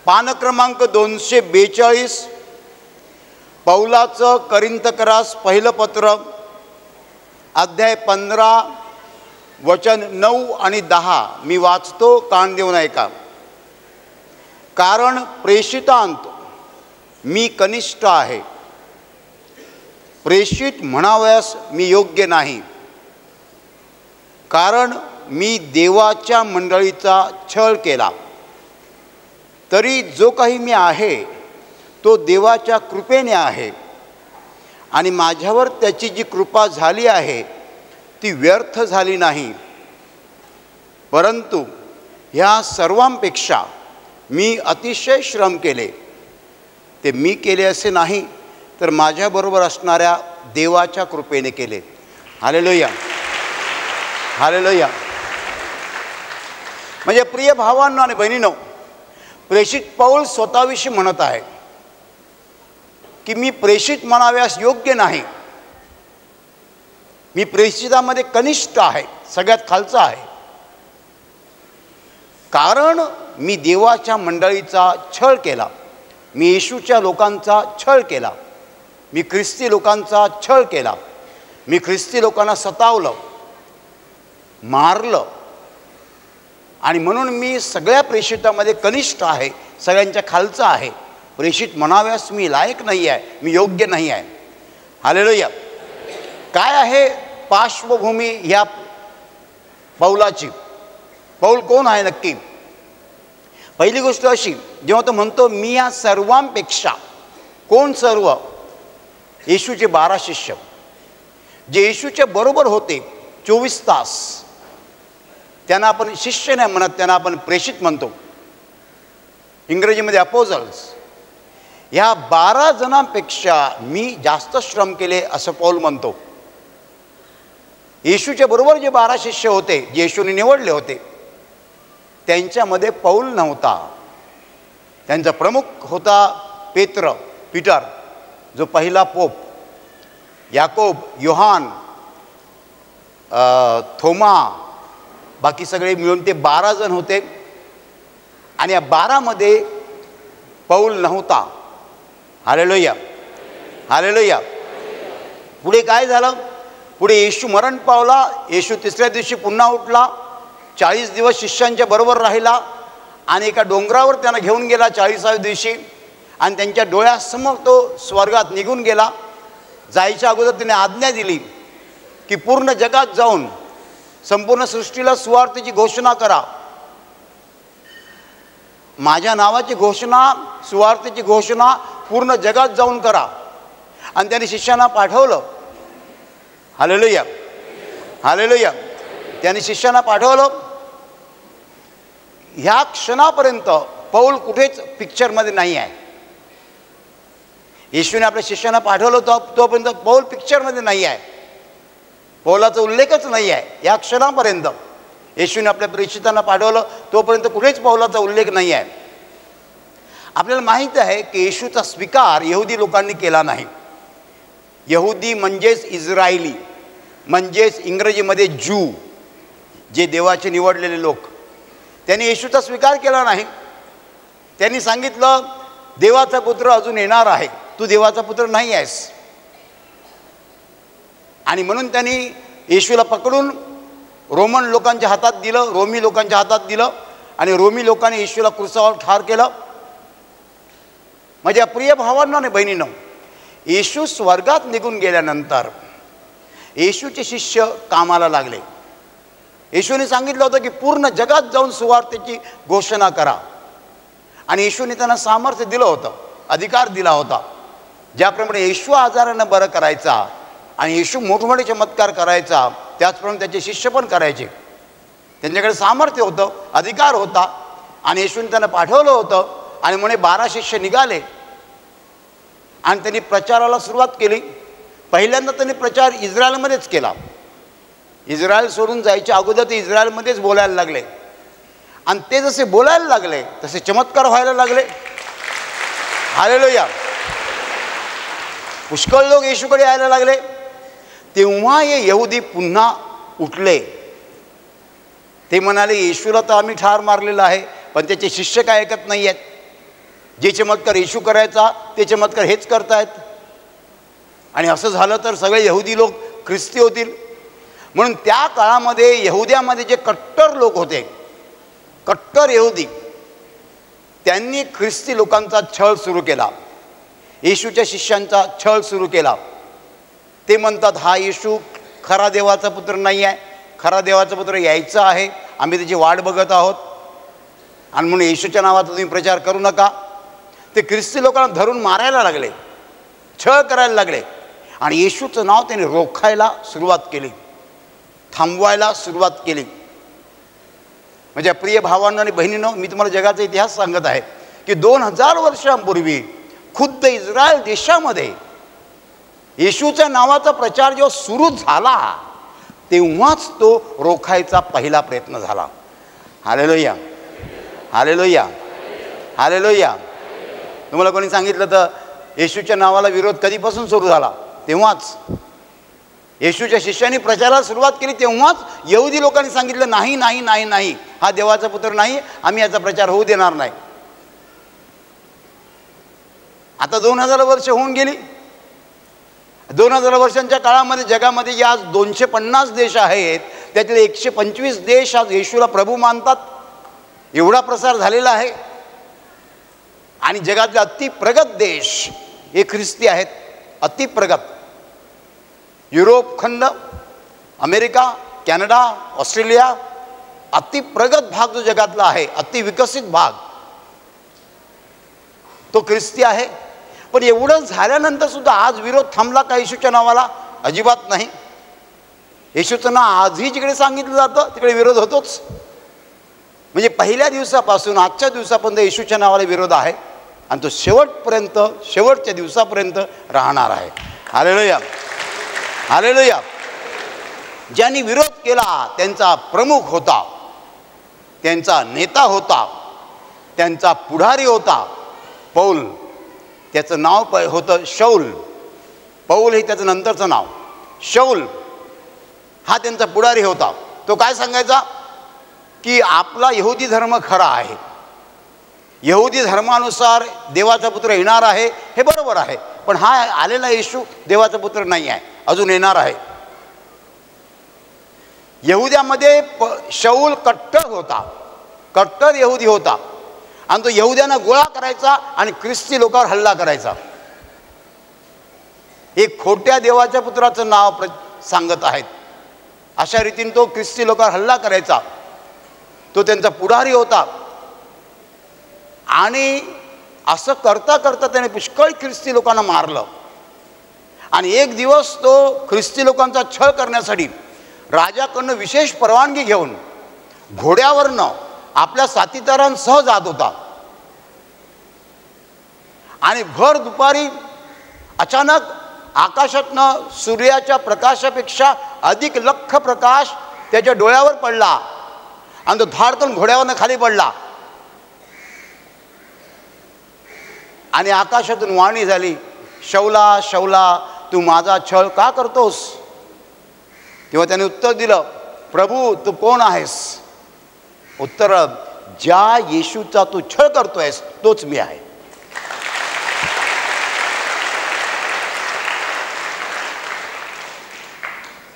पान क्रमांक 242, पौलाचं करिंथकरास पहिलं पत्र, अध्याय 15 वचन 9 आणि 10 मी वाचतो, कान देऊन ऐका. कारण प्रेषितांत मी कनिष्ठ आहे, प्रेषित म्हणावयास मी योग्य नाही, कारण मी देवाच्या मंडळीचा छळ केला. तरी जो काही मी आहे तो देवाच्या कृपेने आहे, आणि माझ्यावर त्याची जी कृपा झाली आहे ती व्यर्थ झाली नाही. परंतु ह्या सर्वांपेक्षा मी अतिशय श्रम केले. ते मी केले असे नाही, तर माझ्याबरोबर असणाऱ्या देवाच्या कृपेने केले. Hallelujah, hallelujah. म्हणजे प्रिय भावांनो आणि बहिणींनो, प्रेषित पौल स्वतःविषयी म्हणत आहे की मी प्रेषित म्हणाव्यास योग्य नाही, मी प्रेषितामध्ये कनिष्ठ आहे, सगळ्यात खालचा आहे. कारण मी देवाच्या मंडळीचा छळ केला, मी येशूच्या लोकांचा छळ केला, मी ख्रिस्ती लोकांचा छळ केला, मी ख्रिस्ती लोकांना सतावलं, मारलं, आणि म्हणून मी सगळ्या प्रेषितामध्ये कनिष्ठ आहे, सगळ्यांच्या खालचा आहे. प्रेषित म्हणाव्यास मी लायक नाही आहे, मी योग्य नाही आहे. हालेलुया. काय आहे पार्श्वभूमी ह्या पौलाची? पौल कोण आहे नक्की? पहिली गोष्ट अशी, जेव्हा तो म्हणतो मी या सर्वांपेक्षा, कोण सर्व? येशूचे 12 शिष्य, जे येशूच्या बरोबर होते 24 तास. त्यांना आपण शिष्य नाही म्हणत, त्यांना आपण प्रेषित म्हणतो, इंग्रजीमध्ये अपोजल्स. ह्या 12 जणांपेक्षा मी जास्त श्रम केले असं पौल म्हणतो. येशूच्या बरोबर जे 12 शिष्य होते, जे येशूने निवडले होते, त्यांच्यामध्ये पौल नव्हता. त्यांचा प्रमुख होता पीटर, जो पहिला पोप, याकोब, योहान, थोमा, बाकी सगळे मिळून ते 12 जण होते. आणि या 12 मध्ये पौल नव्हता. Hallelujah, hallelujah. पुढे काय झालं? पुढे येशू मरण पावला. येशू 3ऱ्या दिवशी पुन्हा उठला, 40 दिवस शिष्यांच्या बरोबर राहिला, आणि एका डोंगरावर त्यांना घेऊन गेला 40व्या दिवशी, आणि त्यांच्या डोळ्यासमोर तो स्वर्गात निघून गेला. जायच्या अगोदर त्याने आज्ञा दिली की पूर्ण जगात जाऊन संपूर्ण सृष्टीला सुवार्तेची घोषणा करा. माझ्या नावाची घोषणा, सुवार्तेची घोषणा पूर्ण जगात जाऊन करा. आणि त्यांनी शिष्यांना पाठवलं. Hallelujah, hallelujah. त्यांनी शिष्यांना पाठवलं. ह्या क्षणापर्यंत पौल कुठेच पिक्चरमध्ये नाही आहे. येशूने आपल्या शिष्यांना पाठवलं तोपर्यंत पौल पिक्चरमध्ये नाही आहे. पौलाचा उल्लेखच नाही आहे. या क्षणापर्यंत येशूने आपल्या प्रेषितांना पाठवलं तोपर्यंत कुठेच पौलाचा उल्लेख नाही आहे. आपल्याला माहीत आहे की येशूचा स्वीकार यहुदी लोकांनी केला नाही. यहुदी म्हणजेच इस्रायली, म्हणजेच इंग्रजीमध्ये ज्यू, जे देवाचे निवडलेले लोक, त्यांनी येशूचा स्वीकार केला नाही. त्यांनी सांगितलं देवाचा पुत्र अजून येणार आहे, तू देवाचा पुत्र नाही आहेस. आणि म्हणून त्यांनी येशूला पकडून रोमी लोकांच्या हातात दिलं, आणि रोमी लोकांनी येशूला क्रूसावर ठार केलं. माझ्या प्रिय भावांनो आणि बहिणींनो, येशू स्वर्गात निघून गेल्यानंतर येशूचे शिष्य कामाला लागले. येशूने सांगितलं होतं की पूर्ण जगात जाऊन सुवार्तेची घोषणा करा. आणि येशूने त्यांना सामर्थ्य दिलं होतं, अधिकार दिला होता. ज्याप्रमाणे येशू आजारानं बरं करायचा आणि येशू मोठमोठे चमत्कार करायचा, त्याचप्रमाणे त्याचे शिष्य पण करायचे. त्यांच्याकडे सामर्थ्य होतं, अधिकार होता. आणि येशूने त्यांना पाठवलं होतं. आणि म्हणे 12 शिष्य निघाले आणि त्यांनी प्रचाराला सुरुवात केली. पहिल्यांदा त्यांनी प्रचार इस्रायलमध्येच केला. इस्रायल सोडून जायच्या अगोदर ते इस्रायलमध्येच बोलायला लागले. आणि ते जसे बोलायला लागले तसे चमत्कार व्हायला लागले. हालेलुया. पुष्कळ लोक येशूकडे यायला लागले. तेव्हा हे यहुदी पुन्हा उठले. ते म्हणाले येशूला तर आम्ही ठार मारलेलं आहे, पण त्याचे शिष्य काय ऐकत नाही आहेत. जे चमत्कार येशू करायचा ते चमत्कार हेच करतायत. आणि असं झालं तर सगळे यहुदी लोक ख्रिस्ती होतील. म्हणून त्या काळामध्ये यहुद्यामध्ये जे कट्टर लोक होते, कट्टर यहुदी, त्यांनी ख्रिस्ती लोकांचा छळ सुरू केला, येशूच्या शिष्यांचा छळ सुरू केला. ते म्हणतात हा येशू खरा देवाचा पुत्र नाही आहे, खरा देवाचा पुत्र यायचा आहे, आम्ही त्याची वाट बघत आहोत, आणि म्हणून येशूच्या नावाचा तुम्ही प्रचार करू नका. ते ख्रिस्ती लोकांना धरून मारायला लागले, छळ करायला लागले. आणि येशूचं नाव त्यांनी रोखायला सुरुवात केली, थांबवायला सुरुवात केली. माझ्या प्रिय भावांनो आणि बहिणींनो, मी तुम्हाला जगाचा इतिहास सांगत आहे की 2000 वर्षांपूर्वी खुद्द इस्रायल देशामध्ये येशूच्या नावाचा प्रचार जेव्हा सुरू झाला तेव्हाच तो रोखायचा पहिला प्रयत्न झाला. Hallelujah, hallelujah, hallelujah. तुम्हाला कोणी सांगितलं तर येशूच्या नावाला विरोध कधीपासून सुरू झाला? तेव्हाच. येशूच्या शिष्यांनी प्रचाराला सुरुवात केली तेव्हाच यहुदी लोकांनी सांगितलं नाही नाही नाही नाही, हा देवाचा पुत्र नाही, आम्ही याचा प्रचार होऊ देणार नाही. आता 2000 वर्ष होऊन गेली. 2000 वर्षांच्या काळामध्ये जगामध्ये जे आज 250 देश आहेत त्यातील 125 देश आज येशूला प्रभू मानतात. एवढा प्रसार झालेला आहे. आणि जगातले अतिप्रगत देश हे ख्रिस्ती आहेत, अतिप्रगत. युरोप खंड, अमेरिका, कॅनडा, ऑस्ट्रेलिया, अतिप्रगत भाग जो जगातला आहे, अतिविकसित भाग, तो ख्रिस्ती आहे. पण एवढं झाल्यानंतर सुद्धा आज विरोध थांबला का येशूच्या नावाला? अजिबात नाही. येशूचं नाव आजही जिकडे सांगितलं जातं तिकडे विरोध होतोच. म्हणजे पहिल्या दिवसापासून आजच्या दिवसापर्यंत येशूच्या नावाला विरोध आहे आणि तो शेवटपर्यंत, शेवटच्या दिवसापर्यंत राहणार आहे. Hallelujah, hallelujah. ज्यांनी विरोध केला त्यांचा प्रमुख होता, त्यांचा नेता होता, त्यांचा पुढारी होता पौल. त्याचं नाव होतं शौल. पौल हे त्याचं नंतरचं नाव. शौल हा त्यांचा पुढारी होता. तो काय सांगायचा की आपला यहुदी धर्म खरा आहे, यहुदी धर्मानुसार देवाचा पुत्र येणार आहे, हे बरोबर आहे, पण हा आलेला येशू देवाचा पुत्र नाही आहे, अजून येणार आहे. यहुद्यामध्ये शौल कट्टर होता, कट्टर यहुदी होता. आणि तो यहुद्यांना गोळा करायचा आणि ख्रिस्ती लोकांवर हल्ला करायचा. एक खोट्या देवाच्या पुत्राचं नाव सांगत आहेत. अशा रीतीने तो ख्रिस्ती लोकांवर हल्ला करायचा. तो त्यांचा पुढारी होता. आणि असं करता करता त्याने पुष्कळ ख्रिस्ती लोकांना मारलं. आणि एक दिवस तो ख्रिस्ती लोकांचा छळ करण्यासाठी राजाकडनं विशेष परवानगी घेऊन घोड्यावरनं आपल्या साथीदारांसह जात होता. आणि भर दुपारी अचानक आकाशातनं सूर्याच्या प्रकाशापेक्षा अधिक लख्ख प्रकाश त्याच्या डोळ्यावर पडला आणि तो धाडकन घोड्यावरनं खाली पडला. आणि आकाशातून वाणी झाली, शौला शौला तू माझा छळ का करतोस? तेव्हा त्याने उत्तर दिलं, प्रभू तू कोण आहेस? उत्तर, ज्या येशूचा तू छळ करतोयस तोच मी आहे.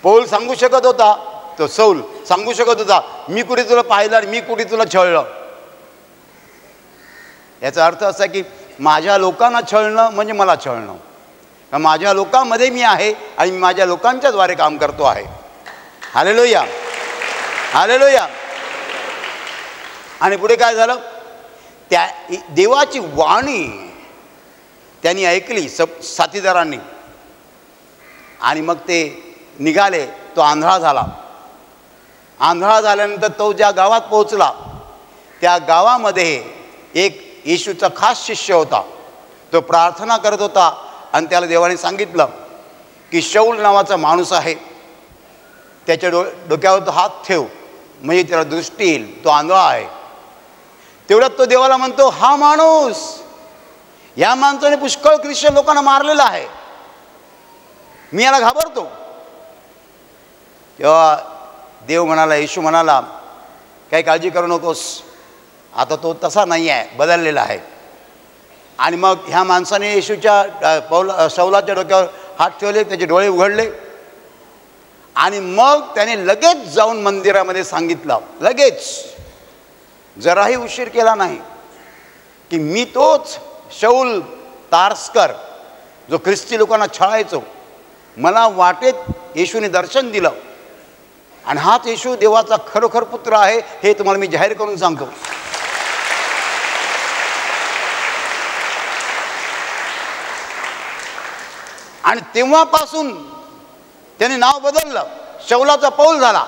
पौल सांगू शकत होता, तो सौल सांगू शकत होता, मी कुठे तुला पाहिलं आणि मी कुठे तुला छळलं. याचा अर्थ असा की माझ्या लोकांना छळणं म्हणजे मला छळणं. माझ्या लोकांमध्ये मी आहे आणि मी माझ्या लोकांच्या द्वारे काम करतो आहे. Hallelujah, hallelujah. आणि पुढे काय झालं? त्या देवाची वाणी त्यांनी ऐकली साथीदारांनी. आणि मग ते निघाले. तो आंधळा झाला. आंधळा झाल्यानंतर तो ज्या गावात पोहोचला त्या गावामध्ये एक येशूचा खास शिष्य होता. तो प्रार्थना करत होता आणि त्याला देवाने सांगितलं की शौल नावाचा माणूस आहे, त्याच्या डोक्यावर तो हात ठेव म्हणजे त्याला दृष्टी येईल, तो आंधळा आहे. तेवढ्यात तो देवाला म्हणतो, हा माणूस, या माणसाने पुष्कळ ख्रिश्चन लोकांना मारलेला आहे, मी याला घाबरतो. तेव्हा देव म्हणाला, येशू म्हणाला, काही काळजी करू नकोस, आता तो तसा नाही आहे, बदललेला आहे. आणि मग ह्या माणसाने येशूच्या शौलाच्या डोक्यावर हात ठेवले, त्याचे डोळे उघडले आणि मग त्याने लगेच जाऊन मंदिरामध्ये सांगितलं, लगेच, जराही उशीर केला नाही, की मी तोच शौल तार्सकर जो ख्रिस्ती लोकांना छळायचो. मला वाटेत येशूने दर्शन दिलं आणि हाच येशू देवाचा खरोखर पुत्र आहे हे तुम्हाला मी जाहीर करून सांगतो. आणि तेव्हापासून त्याने नाव बदललं, शौलाचा पौल झाला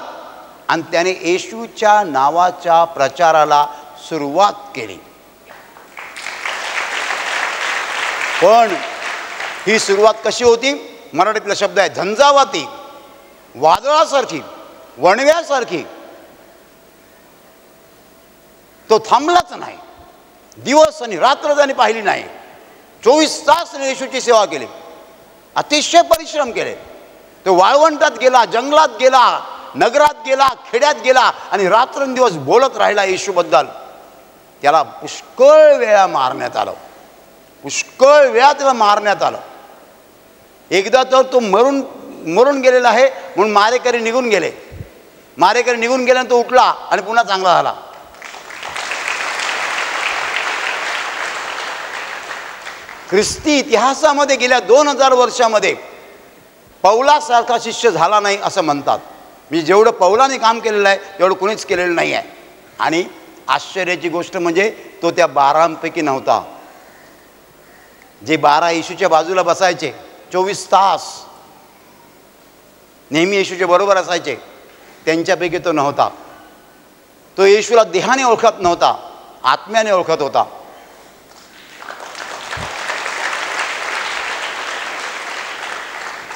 आणि त्याने येशूच्या नावाच्या प्रचाराला सुरुवात केली. पण ही सुरुवात कशी होती? मराठीतला शब्द आहे झंझावाती, वादळासारखी, वणव्यासारखी. तो थांबलाच नाही. दिवस आणि रात्र त्याने पाहिली नाही. 24 तास येशूची सेवा केली, अतिशय परिश्रम केले. तो वाळवंटात गेला, जंगलात गेला, नगरात गेला, खेड्यात गेला आणि रात्रंदिवस बोलत राहिला येशूबद्दल. त्याला पुष्कळ वेळा मारण्यात आलं, पुष्कळ वेळा त्याला मारण्यात आलं. एकदा तर तो मरून गेलेला आहे म्हणून मारेकरी निघून गेले. मारेकरी निघून गेल्यानंतर तो उठला आणि पुन्हा चांगला झाला. ख्रिस्ती इतिहासामध्ये गेल्या 2000 वर्षामध्ये पौलासारखा शिष्य झाला नाही असं म्हणतात. मी जेवढं पौलाने काम केलेलं आहे तेवढं कुणीच केलेलं नाही आहे. आणि आश्चर्याची गोष्ट म्हणजे तो त्या 12 नव्हता. जे 12 येशूच्या बाजूला बसायचे 24 तास, नेहमी येशूच्या बरोबर असायचे, त्यांच्यापैकी तो नव्हता. तो येशूला देहाने ओळखत नव्हता, आत्म्याने ओळखत होता.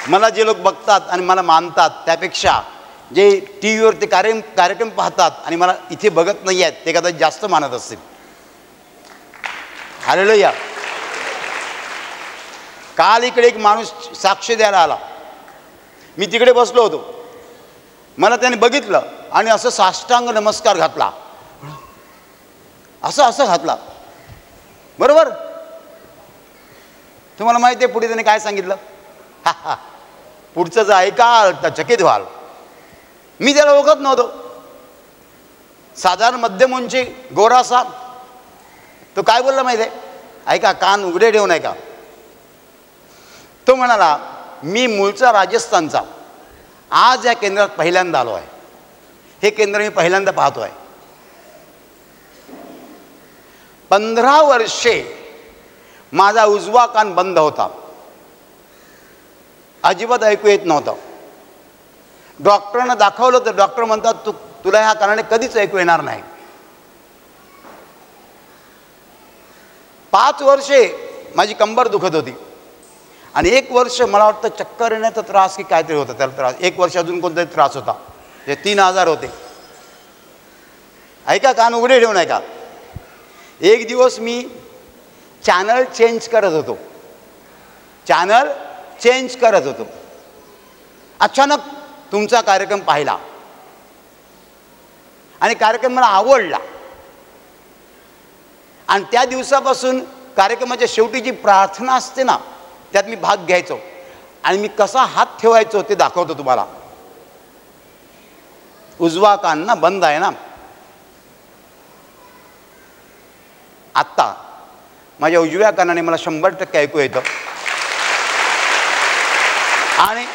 मला जे लोक बघतात आणि मला मानतात त्यापेक्षा जे टी व्हीवर ते कार्यक्रम पाहतात आणि मला इथे बघत नाही आहेत ते कदाचित जास्त मानत असतील. हालेलुया. काल इकडे एक माणूस साक्ष द्यायला आला. मी तिकडे बसलो होतो. मला त्याने बघितलं आणि असं साष्टांग नमस्कार घातला, असं घातला. बरोबर. तुम्हाला माहिती आहे पुढे त्याने काय सांगितलं? पुढचं जर ऐकाल तर चकित व्हाल. मी त्याला ओळखत नव्हतो. साधारण मध्यम उंची, गोरासा. तो काय बोलला माहिती आहे? ऐका, कान उघडे ठेवून ऐका. तो म्हणाला, मी मूळचा राजस्थानचा, आज या केंद्रात पहिल्यांदा आलो आहे. हे केंद्र मी पहिल्यांदा पाहतो आहे. 15 वर्षे माझा उजवा कान बंद होता, अजिबात ऐकू येत नव्हतं. डॉक्टरांना दाखवलं तर डॉक्टर म्हणतात तुला ह्या कारणाने कधीच ऐकू येणार नाही. 5 वर्षे माझी कंबर दुखत होती आणि 1 वर्ष मला वाटतं चक्कर येण्याचा त्रास की काहीतरी होता त्याला त्रास. 1 वर्ष अजून कोणताही त्रास होता. ते 3 आजार होते. ऐका, कान उघडे ठेवून ऐका. एक दिवस मी चॅनल चेंज करत होतो. अचानक तुमचा कार्यक्रम पाहिला आणि कार्यक्रम मला आवडला. आणि त्या दिवसापासून कार्यक्रमाच्या शेवटी जी प्रार्थना असते ना, त्यात मी भाग घ्यायचो आणि मी कसा हात ठेवायचो ते दाखवतो तुम्हाला. उजवा कान ना बंद आहे ना. आत्ता माझ्या उजव्या कानाने मला 100% ऐकू येतं. आणि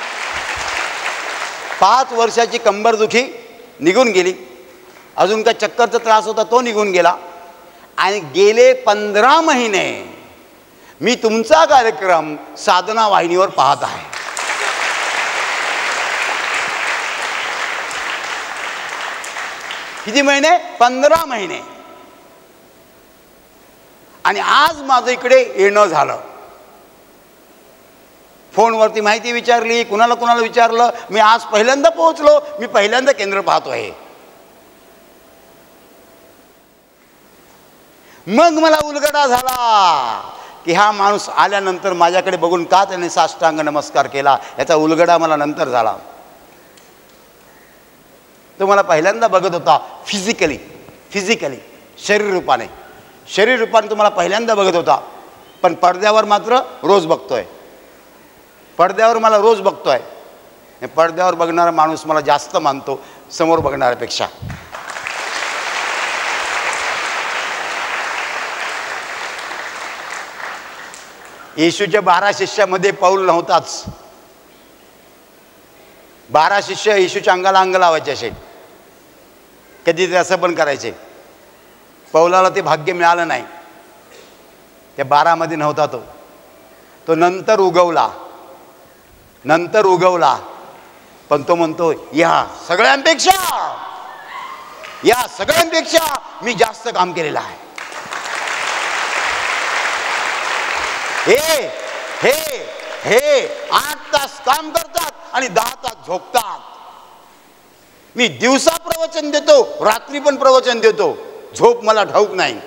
5 वर्षाची कंबरदुखी निघून गेली. अजून काय चक्करचा त्रास होता तो निघून गेला. आणि गेले 15 महिने मी तुमचा कार्यक्रम साधना वाहिनीवर पाहत आहे. किती महिने? 15 महिने. आणि आज माझं इकडे येणं झालं. फोनवरती माहिती विचारली, कुणाला विचारलं. मी आज पहिल्यांदा पोहोचलो, मी पहिल्यांदा केंद्र पाहतो आहे. मग मला उलगडा झाला की हा माणूस आल्यानंतर माझ्याकडे बघून का त्याने साष्टांग नमस्कार केला, याचा उलगडा मला नंतर झाला. तो मला पहिल्यांदा बघत होता फिजिकली, शरीर रूपाने तो मला पहिल्यांदा बघत होता. पण पडद्यावर मात्र रोज बघतोय. पडद्यावर मला रोज बघतोय. पडद्यावर बघणारा माणूस मला जास्त मानतो समोर बघणाऱ्यापेक्षा. येशूच्या 12 शिष्यामध्ये पौल नव्हताच. 12 शिष्य येशूच्या अंगाला अंग लावायचे असे, कधी ते असं पण करायचे. पौलाला ते भाग्य मिळालं नाही. त्या 12 मध्ये नव्हता तो. तो नंतर उगवला, नंतर उगवला. पण तो म्हणतो या सगळ्यांपेक्षा मी जास्त काम केलेलं आहे. हे 8 तास काम करतात आणि 10 तास झोपतात. मी दिवसा प्रवचन देतो, रात्री पण प्रवचन देतो. झोप मला ठाऊक नाही.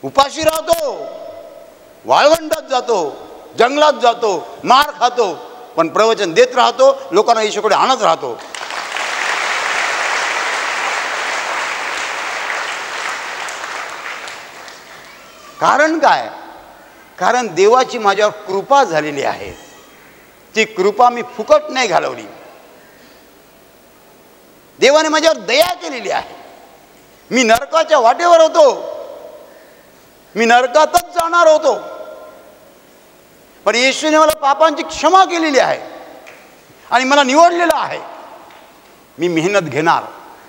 उपाशी राहतो, वाळवंटात जातो, जंगलात जातो, मार खातो, पण प्रवचन देत राहतो, लोकांना येशूकडे आणत राहतो. कारण काय? कारण देवाची माझ्यावर कृपा झालेली आहे. ती कृपा मी फुकट नाही घालवली. देवाने माझ्यावर दया केलेली आहे. मी नरकाच्या वाटेवर होतो, मी नरकातच जाणार होतो, पण येशूने मला पापांची क्षमा केलेली आहे आणि मला निवडलेलं आहे. मी मेहनत घेणार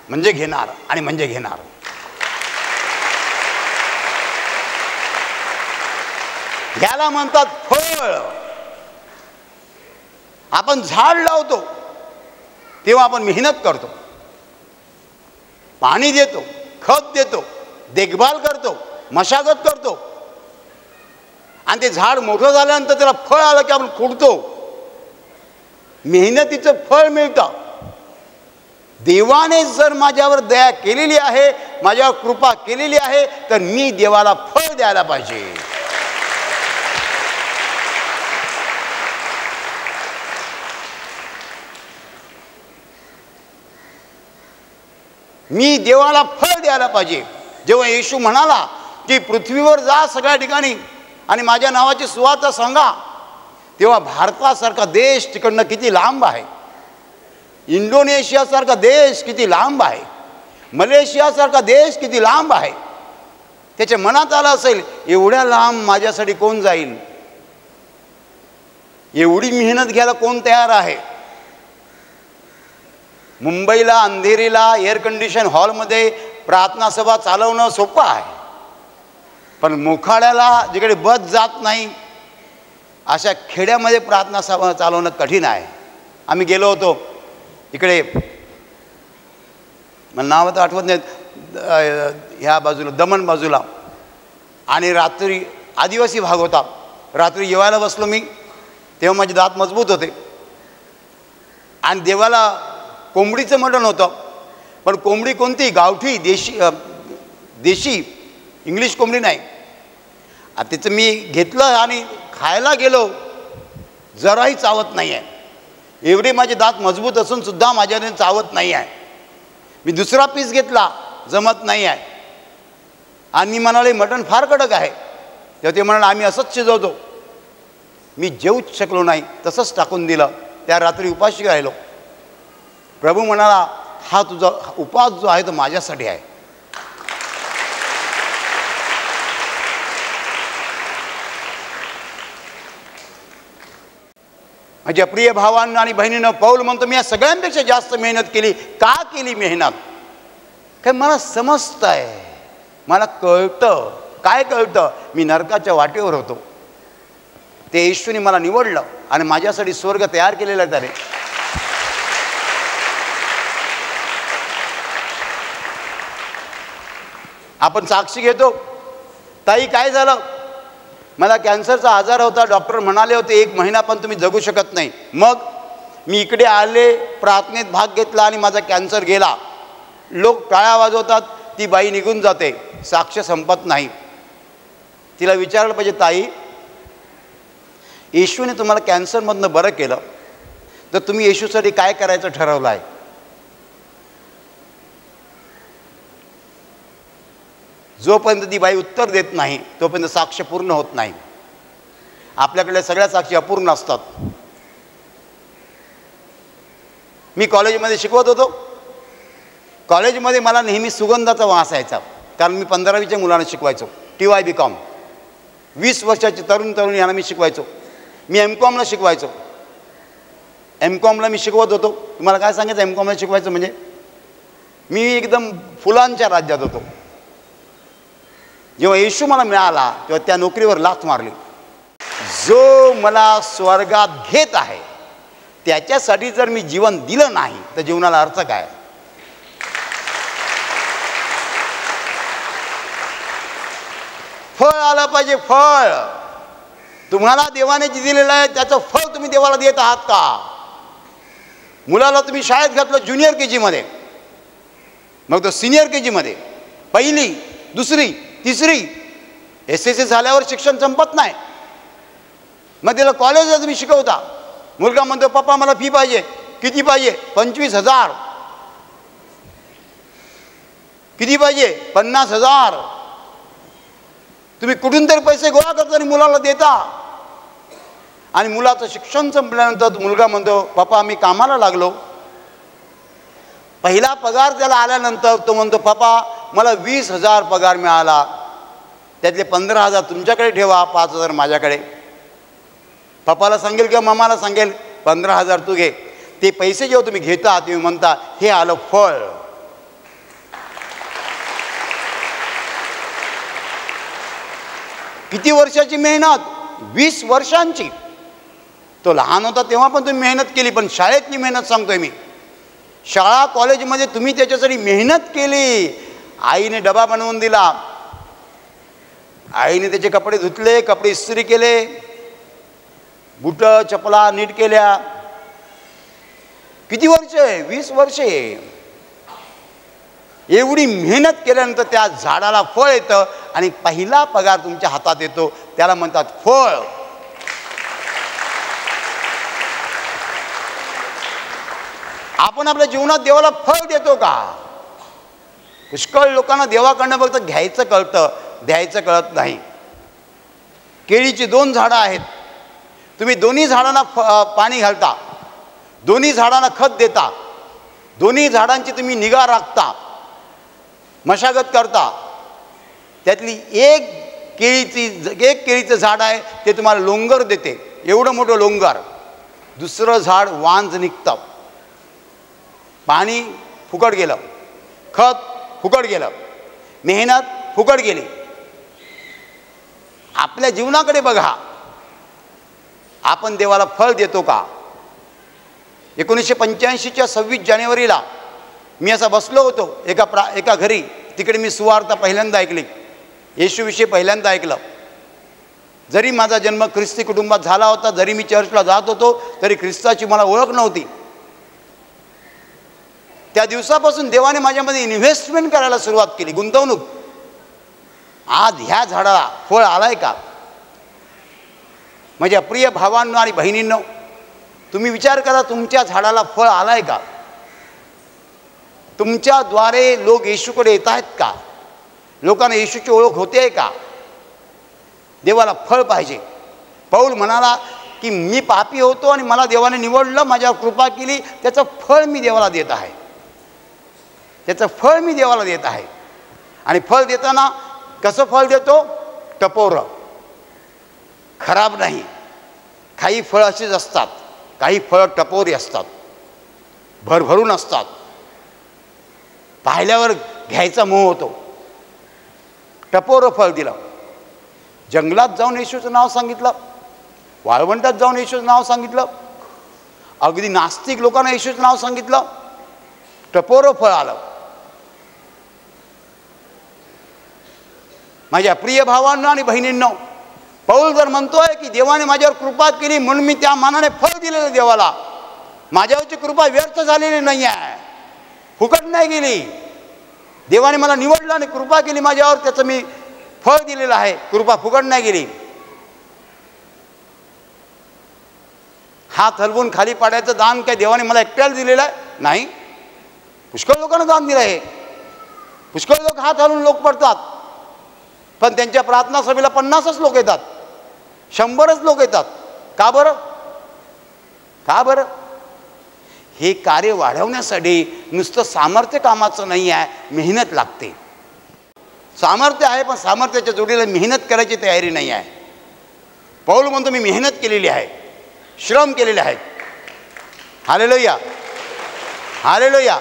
म्हणजे घेणार आणि म्हणजे घेणार. याला म्हणतात फळ. आपण झाड लावतो तेव्हा आपण मेहनत करतो, पाणी देतो, खत देतो, देखभाल करतो, मशागत करतो, आणि ते झाड मोठं झाल्यानंतर त्याला फळ आलं की आपण खुडतो. मेहनतीचं फळ मिळतं. देवाने जर माझ्यावर दया केलेली आहे, माझ्यावर कृपा केलेली आहे, तर मी देवाला फळ द्यायला पाहिजे. मी देवाला फळ द्यायला पाहिजे. जेव्हा येशू म्हणाला की पृथ्वीवर जा सगळ्या ठिकाणी आणि माझ्या नावाची सुवार्ता सांगा, तेव्हा भारतासारखा देश तिकडनं किती लांब आहे, इंडोनेशियासारखा देश किती लांब आहे, मलेशियासारखा देश किती लांब आहे. त्याच्या मनात आलं असेल एवढ्या लांब माझ्यासाठी कोण जाईल, एवढी मेहनत घ्यायला कोण तयार आहे. मुंबईला अंधेरीला एअर कंडिशन हॉलमध्ये प्रार्थना सभा चालवणं सोपं आहे, पण मोखाड्याला जिकडे बस जात नाही अशा खेड्यामध्ये प्रार्थना सभा चालवणं कठीण आहे. आम्ही गेलो होतो इकडे, मला नाव तर आठवत नाही, ह्या बाजूला दमण बाजूला, आणि रात्री आदिवासी भाग होता. रात्री जेवायला बसलो मी, तेव्हा माझे दात मजबूत होते आणि देवाला कोंबडीचं मटण होतं. पण कोंबडी कोणती? गावठी देशी इंग्लिश कोंबडी नाही. तिचं मी घेतलं आणि खायला गेलो, जराही चावत नाही आहे. एवढे माझे दात मजबूत असून सुद्धा माझ्याने चावत नाही आहे. मी दुसरा पीस घेतला, जमत नाही आहे. आणि मी म्हणाले मटण फार कडक आहे. तेव्हा ते म्हणाले आम्ही असंच शिजवतो. मी जेवूच शकलो नाही, तसंच टाकून दिलं. त्या रात्री उपाशी राहिलो. प्रभू म्हणाला हा तुझा उपवास जो आहे तो माझ्यासाठी आहे. माझ्या प्रिय भावांना आणि बहिणींना, पौल म्हणतो मी या सगळ्यांपेक्षा जास्त मेहनत केली. का केली मेहनत? काय मला समजतं आहे, मला कळतं. काय कळतं? मी नरकाच्या वाटेवर होतो, ते येशूने मला निवडलं आणि माझ्यासाठी स्वर्ग तयार केलेला आहे. त्याने आपण साक्षी घेतो, ताई काय झालं, मला कॅन्सरचा आजार होता, डॉक्टर म्हणाले होते 1 महिना पण तुम्ही जगू शकत नाही. मग मी इकडे आले, प्रार्थनेत भाग घेतला आणि माझा कॅन्सर गेला. लोक टाळ्या वाजवतात, ती बाई निघून जाते, साक्ष संपत नाही. तिला विचारलं पाहिजे, ताई येशूने तुम्हाला कॅन्सरमधनं बरं केलं, तर तुम्ही येशूसाठी काय करायचं ठरवलं आहे? जोपर्यंत ती बाई उत्तर देत नाही तोपर्यंत साक्ष पूर्ण होत नाही. आपल्याकडे सगळ्या साक्षी अपूर्ण असतात. मी कॉलेजमध्ये शिकवत होतो. कॉलेजमध्ये मला नेहमी सुगंधाचा वास यायचा, कारण मी 15वीच्या मुलांना शिकवायचो. TY.B.Com 20 वर्षाचे तरुण यांना मी शिकवायचो. मी M.Com ला शिकवायचो. M.Com ला मी शिकवत होतो. तुम्हाला काय सांगायचं M.Com ला शिकवायचं म्हणजे? मी एकदम फुलांच्या राज्यात होतो. जेव्हा येशू मला मिळाला तेव्हा त्या नोकरीवर लाथ मारली. जो मला स्वर्गात घेत आहे त्याच्यासाठी जर मी जीवन दिलं नाही तर जीवनाला अर्थ काय? फळ आलं पाहिजे. फळ तुम्हाला देवाने जे दिलेलं आहे त्याचं फळ तुम्ही देवाला देत आहात का? मुलाला तुम्ही शाळेत घातलं ज्युनियर KG मध्ये, मग तो सिनियर KG मध्ये, पहिली, दुसरी, तिसरी, SSC झाल्यावर शिक्षण संपत नाही. मग त्याला कॉलेजला तुम्ही शिकवता. मुलगा म्हणतो पप्पा मला फी पाहिजे. किती पाहिजे? 25,000. किती पाहिजे? 50,000. तुम्ही कुठून तरी पैसे गोळा करता आणि मुलाला देता. आणि मुलाचं शिक्षण संपल्यानंतर मुलगा म्हणतो पप्पा मी कामाला लागलो. पहिला पगार त्याला आल्यानंतर तो म्हणतो पप्पा मला 20,000 पगार मिळाला, त्यातले 15,000 तुमच्याकडे ठेवा, 5,000 माझ्याकडे. पप्पाला सांगेल किंवा मामाला सांगेल 15,000 तू घे. ते पैसे जेव्हा तुम्ही घेता तुम्ही म्हणता हे आलं फळ. किती वर्षाची मेहनत? 20 वर्षांची. तो लहान होता तेव्हा पण तुम्ही मेहनत केली, पण शाळेतली मेहनत सांगतोय मी. शाळा कॉलेजमध्ये तुम्ही त्याच्यासाठी मेहनत केली. आईने डबा बनवून दिला, आईने त्याचे कपडे धुतले, कपडे इस्त्री केले, बुटं चपला नीट केल्या. किती वर्षे? 20 वर्षे. एवढी मेहनत केल्यानंतर त्या झाडाला फळ येतं आणि पहिला पगार तुमच्या हातात येतो, त्याला म्हणतात फळ. आपण आपल्या जीवनात देवाला फळ देतो का? पुष्कळ लोकांना देवाकडनं फक्त घ्यायचं कळतं, द्यायचं कळत नाही. केळीची 2 झाडं आहेत. तुम्ही दोन्ही झाडांना पाणी घालता, दोन्ही झाडांना खत देता, दोन्ही झाडांची तुम्ही निगा राखता, मशागत करता. त्यातली एक केळीचं झाड आहे ते तुम्हाला लोंगर देते, एवढं मोठं लोंगर. दुसरं झाड वांज निघतं. पाणी फुकट गेलं, खत फुकट गेलं, मेहनत फुकट गेली. आपल्या जीवनाकडे बघा, आपण देवाला फळ देतो का? 1985च्या 26 जानेवारीला मी असा बसलो होतो एका घरी. तिकडे मी सुवार्ता पहिल्यांदा ऐकली, येशूविषयी पहिल्यांदा ऐकलं. जरी माझा जन्म ख्रिस्ती कुटुंबात झाला होता, जरी मी चर्चला जात होतो, तरी ख्रिस्ताची मला ओळख नव्हती. त्या दिवसापासून देवाने माझ्यामध्ये इन्व्हेस्टमेंट करायला सुरुवात केली, गुंतवणूक. आज ह्या झाडाला फळ आलाय का? माझ्या प्रिय भावांनो आणि बहिणींनो, तुम्ही विचार करा, तुमच्या झाडाला फळ आलाय का? तुमच्याद्वारे लोक येशूकडे येत आहेत का? लोकांना येशूची ओळख होते का? देवाला फळ पाहिजे. पौल म्हणाला की मी पापी होतो आणि मला देवाने निवडलं, माझ्यावर कृपा केली, त्याचं फळ मी देवाला देत आहे. त्याचं फळ मी देवाला देत आहे. आणि फळ देताना कसं फळ देतो? टपोरं, खराब नाही. काही फळं अशीच असतात, काही फळं टपोरी असतात, भरभरून असतात. पाहिल्यावर घ्यायचा मोह होतो. टपोरं फळ दिलं. जंगलात जाऊन येशूचं नाव सांगितलं, वाळवंटात जाऊन येशूचं नाव सांगितलं, अगदी नास्तिक लोकांना येशूचं नाव सांगितलं, टपोरं फळ आलं. माझ्या प्रिय भावांनो आणि बहिणींनो, पौल जर म्हणतोय की देवाने माझ्यावर कृपा केली म्हणून मी त्या मानाने फळ दिलेलं देवाला, माझ्यावरची कृपा व्यर्थ झालेली नाही आहे, फुकट नाही गेली. देवाने मला निवडलं आणि कृपा केली माझ्यावर, त्याचं मी फळ दिलेलं आहे. कृपा फुकट नाही गेली. हात हलवून खाली पाडायचं दान काय देवाने मला एकट्याला दिलेलं आहे? नाही, पुष्कळ लोकांना दान दिलं आहे. पुष्कळ लोक हात हलवून लोक पडतात, पण त्यांच्या प्रार्थना सभेला 50च लोक येतात. 100च लोक येतात. का बरं? का बरं? हे कार्य वाढवण्यासाठी नुसतं सामर्थ्य कामाचं नाही आहे, मेहनत लागते. सामर्थ्य आहे पण सामर्थ्याच्या जोडीला मेहनत करायची तयारी नाही आहे. पौल म्हणतो मी मेहनत केलेली आहे, श्रम केलेले आहेत. Hallelujah, hallelujah,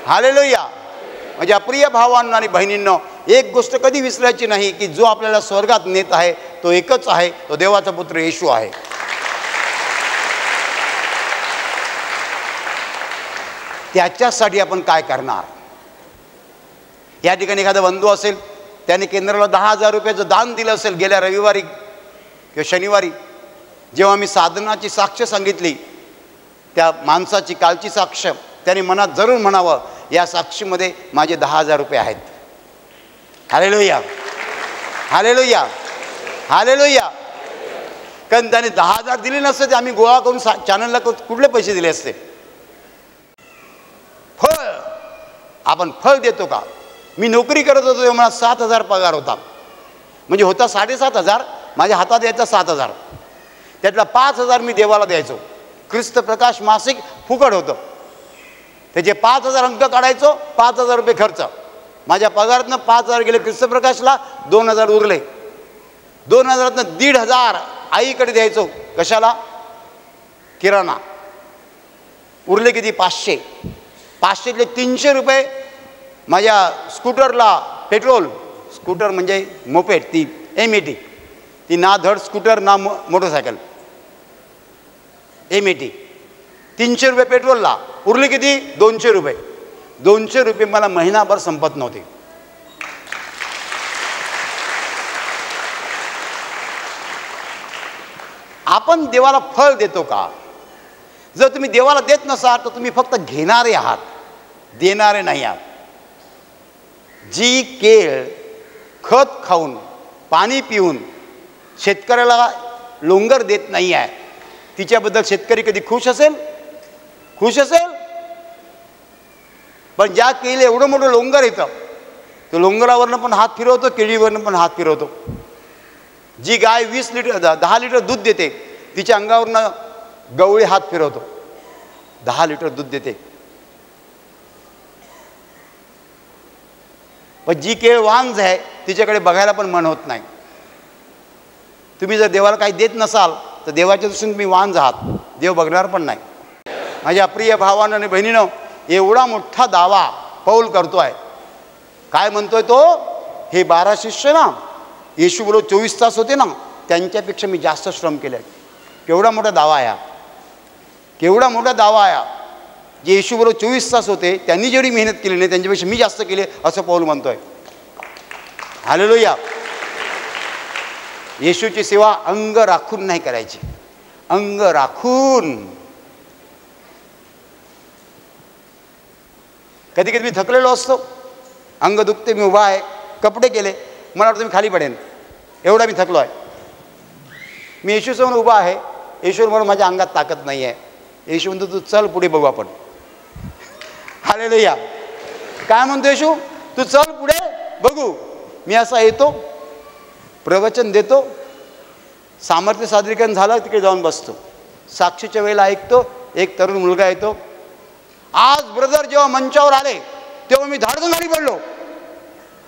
hallelujah. माझ्या प्रिय भावांनो आणि बहिणींनो, एक गोष्ट कधी विसरायची नाही की जो आपल्याला स्वर्गात नेत आहे तो एकच आहे, तो देवाचा पुत्र येशू आहे. त्याच्यासाठी आपण काय करणार? या ठिकाणी एखादा बंधू असेल, त्याने केंद्राला 10,000 रुपयाचं दान दिलं असेल गेल्या रविवारी किंवा शनिवारी. जेव्हा मी साधनाची साक्ष सांगितली, त्या माणसाची कालची साक्ष, त्याने मनात जरूर म्हणावं या साक्षीमध्ये माझे 10,000 रुपये आहेत. Hallelujah, hallelujah, hallelujah. कारण त्याने 10,000 दिले नसते ते आम्ही गोळा करून चॅनलला कुठले पैसे दिले असते? फळ, आपण फळ देतो का? मी नोकरी करत होतो तेव्हा मला 7,000 पगार होता. म्हणजे होता 7,500, माझ्या हातात यायचा 7,000. त्यातला 5,000 मी देवाला द्यायचो. ख्रिस्त प्रकाश मासिक फुकट होतं. त्याचे 5,000 अंक काढायचो, 5,000 रुपये खर्च. माझ्या पगारातनं 5,000 गेले ख्रिस्त प्रकाशला, 2,000 उरले. 2,000तनं 1,500 आईकडे द्यायचो. कशाला? किराणा. उरले किती? 500. 500तले 300 रुपये माझ्या स्कूटरला पेट्रोल. स्कूटर म्हणजे मोपेड, ती MAT, ती ना धड स्कूटर ना मोटरसायकल, MAT. 300 रुपये पेट्रोलला. उरले किती? 200 रुपये. 200 रुपये मला महिनाभर संपत नव्हते. आपण देवाला फळ देतो का? जर तुम्ही देवाला देत नसाल तर तुम्ही फक्त घेणारे आहात, देणारे नाही आहात. जी केळ खत खाऊन पाणी पिऊन शेतकऱ्याला लोंगर देत नाही आहे, तिच्याबद्दल शेतकरी कधी खुश असेल? खुश असेल? पण ज्या केळीला एवढं मोठं लोंगर येतं, तो लोंगरावरनं पण हात फिरवतो, केळीवरनं पण हात फिरवतो. जी गाय 20 लिटर 10 लिटर दूध देते, तिच्या अंगावरनं गवळी हात फिरवतो, 10 लिटर दूध देते. पण जी केळ वांज आहे तिच्याकडे बघायला पण मन होत नाही. तुम्ही जर देवाला काही देत नसाल तर देवाच्या दृष्टीने तुम्ही वांज आहात, देव बघणार पण नाही. माझ्या प्रिय भावांनो आणि बहिणींनो, एवढा मोठा दावा पौल करतोय. काय म्हणतोय तो? हे 12 शिष्य ना, येशू बरोबर 24 तास होते ना, त्यांच्यापेक्षा मी जास्त श्रम केले. केवढा मोठा दावा आहे, केवढा मोठा दावा आहे. जे येशू बरोबर 24 तास होते त्यांनी जेवढी मेहनत केली नाही त्यांच्यापेक्षा मी जास्त केले असं पौल म्हणतोय. हालेलुया. येशूची सेवा अंग राखून नाही करायची, अंग राखून. कधी कधी मी थकलेलो असतो, अंग दुखते, मी उभा आहे, कपडे केले, मला वाटतं मी खाली पडेन, एवढा मी थकलो आहे. मी येशूसमोर उभा आहे, येशू म्हणून माझ्या अंगात ताकद नाही आहे. येशू म्हणतो तू चल पुढे बघू आपण. हालेलुया. काय म्हणतो येशू? तू चल पुढे बघू. मी असा येतो, प्रवचन देतो, सामर्थ्य सादरीकरण झालं तिकडे जाऊन बसतो. साक्षीच्या वेळेला ऐकतो, एक तरुण मुलगा येतो. आज ब्रदर जेव्हा मंचावर आले तेव्हा मी धाडकन खाली पडलो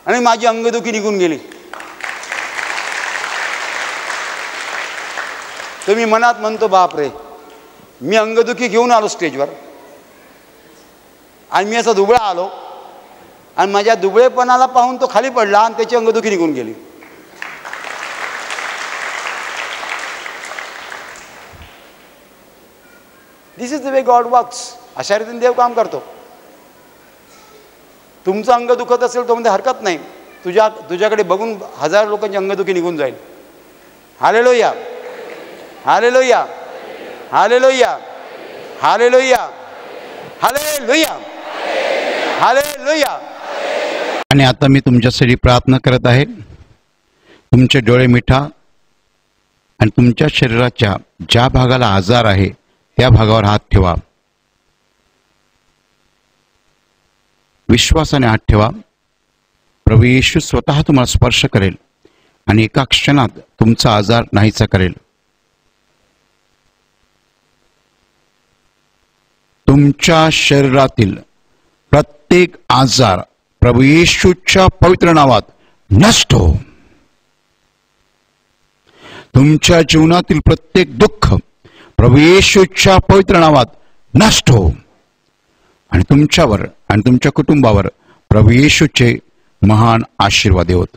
आणि माझी अंगदुखी निघून गेली. तुम्ही मनात म्हणतो बापरे, मी अंगदुखी घेऊन आलो स्टेजवर आणि मी असा दुबळा आलो आणि माझ्या दुबळेपणाला पाहून तो खाली पडला आणि त्याची अंगदुखी निघून गेली. This is the way God works. अशा रीतीने देव काम करतो. तुमचं अंग दुखत असेल तो म्हणजे हरकत नाही, तुझ्याकडे बघून 1000 लोकांची अंगदुखी निघून जाईल. Hallelujah, hallelujah, hallelujah, hallelujah, hallelujah, hallelujah. आणि आता मी तुमच्यासाठी प्रार्थना करत आहे. तुमचे डोळे मिठा आणि तुमच्या शरीराच्या ज्या भागाला आजार आहे त्या भागावर हात ठेवा. विश्वासाने हात ठेवा. प्रभू येशू स्वतः तुम्हाला स्पर्श करेल आणि एका क्षणात तुमचा आजार नाहीसा करेल. तुमच्या शरीरातील प्रत्येक आजार प्रभू येशूच्या पवित्र नावात नष्ट हो. तुमच्या जीवनातील प्रत्येक दुःख प्रभू येशूच्या पवित्र नावात नष्ट हो. आणि तुमच्यावर आणि तुमच्या कुटुंबावर प्रभू येशूचे महान आशीर्वाद होत.